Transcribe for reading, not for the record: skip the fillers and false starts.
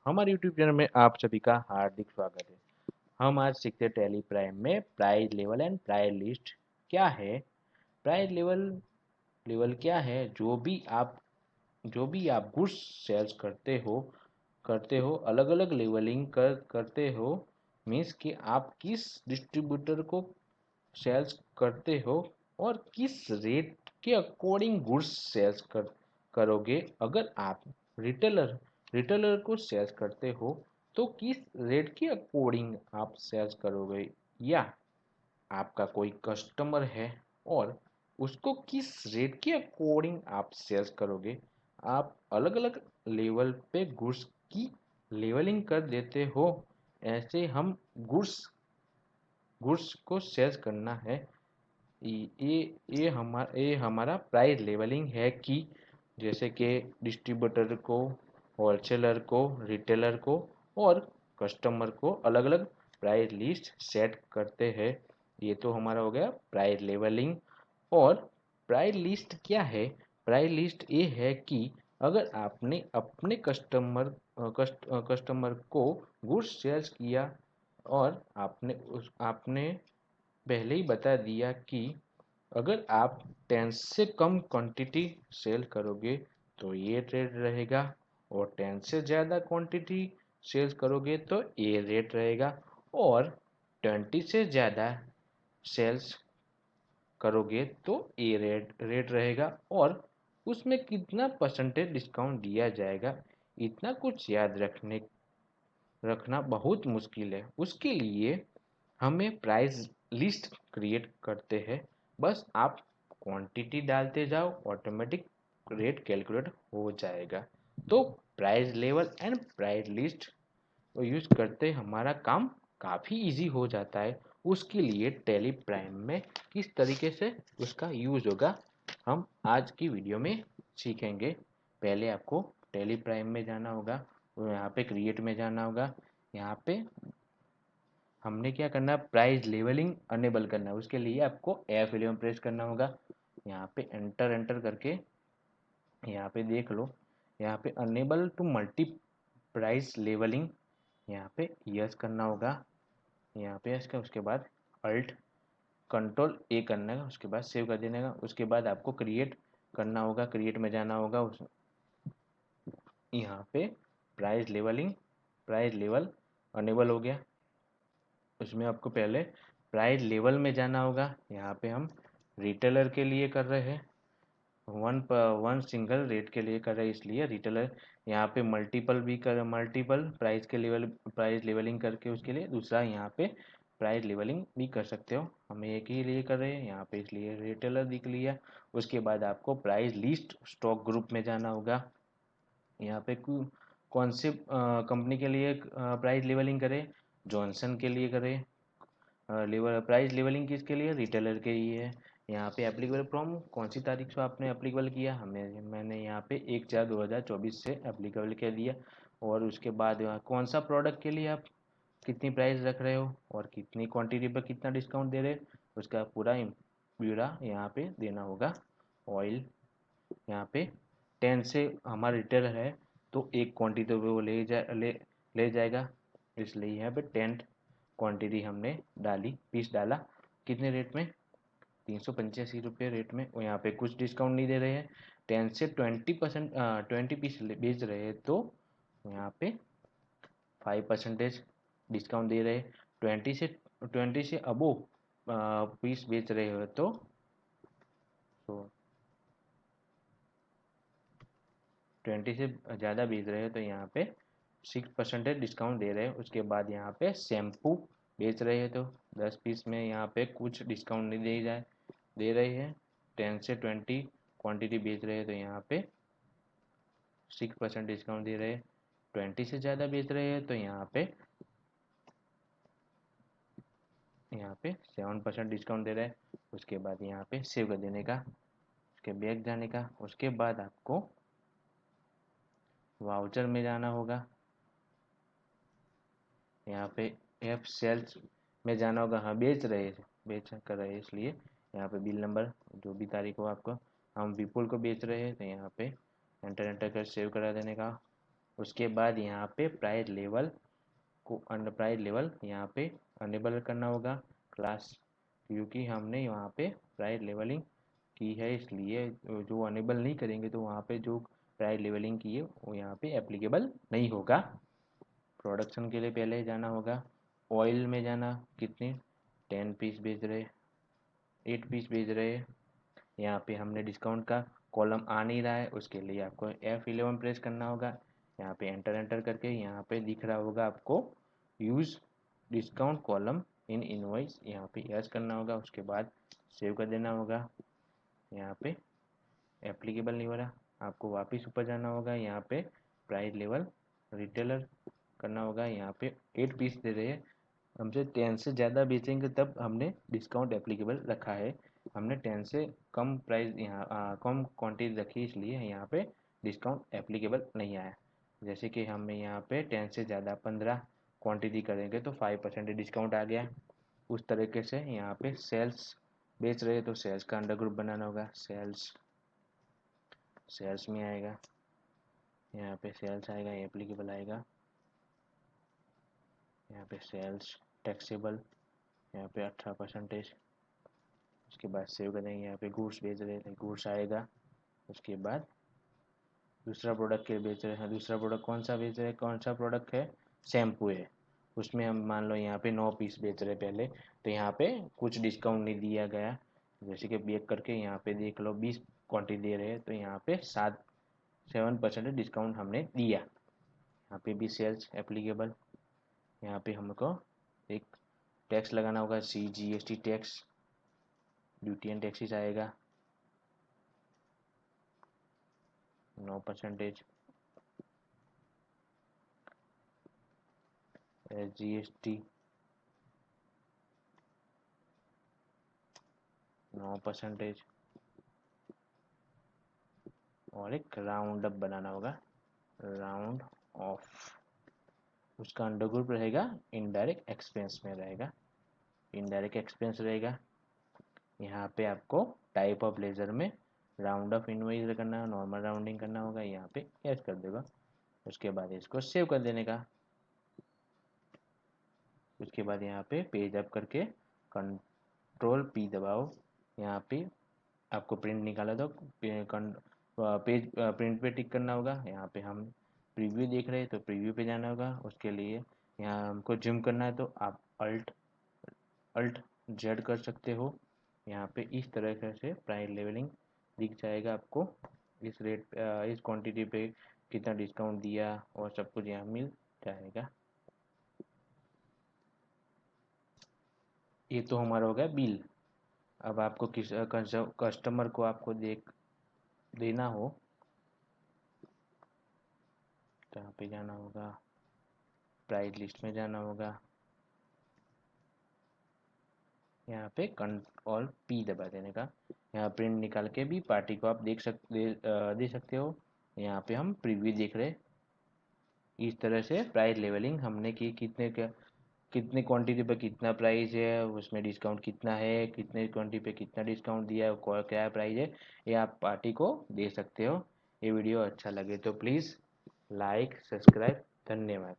हमारे YouTube channel में आप सभी का हार्दिक स्वागत है। हम आज सीखते टैली प्राइम में price level and price list क्या है। प्राइस लेवल क्या है? जो भी आप गुड्स सेल्स करते हो अलग अलग लेवलिंग करते हो। मीन्स कि आप किस डिस्ट्रीब्यूटर को सेल्स करते हो और किस रेट के अकॉर्डिंग गुड्स सेल्स करोगे। अगर आप रिटेलर रिटेलर को सेल्स करते हो तो किस रेट के अकॉर्डिंग आप सेल्स करोगे, या आपका कोई कस्टमर है और उसको किस रेट के अकॉर्डिंग आप सेल्स करोगे। आप अलग अलग लेवल पे गुड्स की लेवलिंग कर देते हो। ऐसे हम गुड्स को सेल्स करना है। ये हमारा प्राइस लेवलिंग है कि जैसे कि डिस्ट्रीब्यूटर को, होलसेलर को, रिटेलर को और कस्टमर को अलग अलग प्राइस लिस्ट सेट करते हैं। ये तो हमारा हो गया प्राइस लेवलिंग। और प्राइस लिस्ट क्या है? प्राइस लिस्ट ये है कि अगर आपने अपने कस्टमर को गुड्स सेल्स किया और आपने पहले ही बता दिया कि अगर आप 10 से कम क्वांटिटी सेल करोगे तो ये रेट रहेगा, और 10 से ज़्यादा क्वांटिटी सेल्स करोगे तो ये रेट रहेगा, और 20 से ज़्यादा सेल्स करोगे तो ये रेट रहेगा। और उसमें कितना परसेंटेज डिस्काउंट दिया जाएगा, इतना कुछ याद रखना बहुत मुश्किल है। उसके लिए हमें प्राइस लिस्ट क्रिएट करते हैं। बस आप क्वांटिटी डालते जाओ, ऑटोमेटिक रेट कैलकुलेट हो जाएगा। तो price level and price list को यूज़ करते हमारा काम काफ़ी इजी हो जाता है। उसके लिए टैली प्राइम में किस तरीके से उसका यूज़ होगा हम आज की वीडियो में सीखेंगे। पहले आपको टैली प्राइम में जाना होगा और यहाँ पे क्रिएट में जाना होगा। यहाँ पे हमने क्या करना है, प्राइस लेवलिंग अनेबल करना है। उसके लिए आपको F11 प्रेस करना होगा। यहाँ पे एंटर एंटर करके यहाँ पे देख लो, यहाँ पे unable to multi price levelling, यहाँ पे यस करना होगा। यहाँ पे यस का उसके बाद अल्ट कंट्रोल ए करना है, उसके बाद सेव कर देने का। उसके बाद आपको क्रिएट करना होगा, क्रिएट में जाना होगा। यहाँ पे प्राइस लेवल अनेबल हो गया। उसमें आपको पहले प्राइस लेवल में जाना होगा। यहाँ पे हम रिटेलर के लिए कर रहे हैं, वन सिंगल रेट के लिए कर रहे हैं, इसलिए रिटेलर। यहाँ पे मल्टीपल प्राइस लेवलिंग करके उसके लिए दूसरा यहाँ पे प्राइस लेवलिंग भी कर सकते हो। हम एक ही लिए कर रहे हैं यहाँ पे, इसलिए रिटेलर दिख लिया। उसके बाद आपको प्राइस लिस्ट स्टॉक ग्रुप में जाना होगा। यहाँ पे कौन से कंपनी के लिए प्राइस लेवलिंग करें? जॉनसन के लिए करें। प्राइस लेवलिंग किसके लिए? रिटेलर के लिए है। यहाँ पे एप्लीकेबल फ्रॉम कौन सी तारीख से आपने एप्लीकेबल किया, मैंने यहाँ पे 1/4/2024 से एप्लीकेबल कर दिया। और उसके बाद यहाँ कौन सा प्रोडक्ट के लिए आप कितनी प्राइस रख रहे हो और कितनी क्वांटिटी पर कितना डिस्काउंट दे रहे हो, उसका पूरा ब्यौरा यहाँ पे देना होगा। ऑयल यहाँ पे 10 से हमारा रिटेलर है तो एक क्वांटिटी तो वो ले जाएगा, इसलिए यहाँ पे 10 क्वांटिटी हमने डाली, पीस डाला। कितने रेट में? 385 रुपये रेट में। और यहाँ पे कुछ डिस्काउंट नहीं दे रहे हैं। 10 से 20% 20 पीस बेच रहे हैं तो यहाँ पे 5% डिस्काउंट दे रहे हैं। 20 से अबो पीस बेच रहे हो तो 20 से ज़्यादा बेच रहे हो तो यहाँ पे 6% डिस्काउंट दे रहे हैं। उसके बाद यहाँ पे शैम्पू बेच रहे हैं तो 10 पीस में यहाँ पे कुछ डिस्काउंट नहीं दे रहे हैं। 10 से 20 क्वांटिटी बेच रहे हैं तो यहाँ पे 6% डिस्काउंट दे रहे हैं। 20 से ज़्यादा बेच रहे हैं तो यहाँ पे 7% डिस्काउंट दे रहे हैं। उसके बाद यहाँ पे सेव कर देने का, उसके बैक जाने का। उसके बाद आपको वाउचर में जाना होगा। यहाँ पे एफ सेल्स में जाना होगा। हाँ, बेच कर रहे हैं इसलिए यहाँ पे बिल नंबर जो भी तारीख हो आपको। हम विपुल को बेच रहे हैं तो यहाँ पे एंटर कर सेव करा देने का। उसके बाद यहाँ पे प्राइस लेवल को प्राइस लेवल यहाँ पे अनेबल करना होगा क्लास, क्योंकि हमने यहाँ पे प्राइस लेवलिंग की है, इसलिए जो अनेबल नहीं करेंगे तो वहाँ पे जो प्राइस लेवलिंग की है वो यहाँ पे एप्लीकेबल नहीं होगा। प्रोडक्शन के लिए पहले जाना होगा, ऑयल में जाना, कितने 10 पीस बेच रहे, 8 पीस बेच रहे, यहाँ पे हमने डिस्काउंट का कॉलम आ नहीं रहा है, उसके लिए आपको F11 प्रेस करना होगा। यहाँ पे एंटर करके यहाँ पे दिख रहा होगा आपको use discount column in invoice, यहाँ पे यस करना होगा। उसके बाद सेव कर देना होगा। यहाँ पे एप्लीकेबल नहीं हो रहा, आपको वापस ऊपर जाना होगा, यहाँ पे प्राइस लेवल रिटेलर करना होगा। यहाँ पे 8 पीस दे रहे हैं, हमसे 10 से ज़्यादा बेचेंगे तब हमने डिस्काउंट एप्लीकेबल रखा है। हमने 10 से कम प्राइस यहाँ कम क्वांटिटी रखी, इसलिए यहाँ पे डिस्काउंट एप्लीकेबल नहीं आया। जैसे कि हमें यहाँ पे 10 से ज़्यादा 15 क्वांटिटी करेंगे तो 5% डिस्काउंट आ गया। उस तरीके से यहाँ पे सेल्स बेच रहे हैं तो सेल्स का अंडर ग्रुप बनाना होगा। सेल्स में आएगा, यहाँ पे सेल्स आएगा, एप्लीकेबल आएगा, यहाँ पे सेल्स टैक्सेबल, यहाँ पे 18%। उसके बाद सेव करेंगे, यहाँ पे गुड्स बेच रहे थे, गुड्स आएगा। उसके बाद दूसरा प्रोडक्ट के बेच रहे हैं, दूसरा प्रोडक्ट कौन सा बेच रहे हैं, कौन सा प्रोडक्ट है, शैम्पू है, उसमें हम मान लो यहाँ पे 9 पीस बेच रहे पहले, तो यहाँ पे कुछ डिस्काउंट नहीं दिया गया। जैसे कि बेक करके यहाँ पे देख लो 20 क्वांटिटी दे रहे हैं तो यहाँ पे 7% डिस्काउंट हमने दिया। यहाँ पे भी सेल्स एप्लीकेबल, यहाँ पे हमको एक टैक्स लगाना होगा, CGST tax, duty and taxes आएगा 9%। GST 9%, और एक राउंड अप बनाना होगा, राउंड ऑफ। उसका अंडर ग्रुप रहेगा इनडायरेक्ट एक्सपेंस में रहेगा, इनडायरेक्ट एक्सपेंस रहेगा। यहाँ पे आपको टाइप ऑफ लेजर में राउंड ऑफ इनवॉइस करना, नॉर्मल राउंडिंग करना होगा, यहाँ पे यस कर देगा। उसके बाद इसको सेव कर देने का। उसके बाद यहाँ पे पेज अप करके Ctrl+P दबाओ, यहाँ पे आपको प्रिंट निकाला तो पेज प्रिंट पे टिक करना होगा। यहाँ पे हम प्रीव्यू देख रहे हैं तो प्रीव्यू पे जाना होगा। उसके लिए यहाँ हमको जूम करना है तो आप अल्ट जेड कर सकते हो। यहाँ पे इस तरह से प्राइस लेवलिंग दिख जाएगा आपको, इस रेट इस क्वांटिटी पे कितना डिस्काउंट दिया और सब कुछ यहाँ मिल जाएगा। ये तो हमारा हो गया बिल। अब आपको किस कस्टमर को आपको देना हो तो यहाँ पे जाना होगा, प्राइस लिस्ट में जाना होगा, यहाँ पे Ctrl+P दबा देने का। यहाँ प्रिंट निकाल के भी पार्टी को आप दे सकते हो। यहाँ पे हम प्रीव्यू देख रहे, इस तरह से प्राइस लेवलिंग हमने की, कितने क्वांटिटी पे कितना प्राइस है, उसमें डिस्काउंट कितना है, कितने क्वांटिटी पे कितना डिस्काउंट दिया है, क्या प्राइस है, ये आप पार्टी को दे सकते हो। ये वीडियो अच्छा लगे तो प्लीज़ लाइक सब्सक्राइब, धन्यवाद।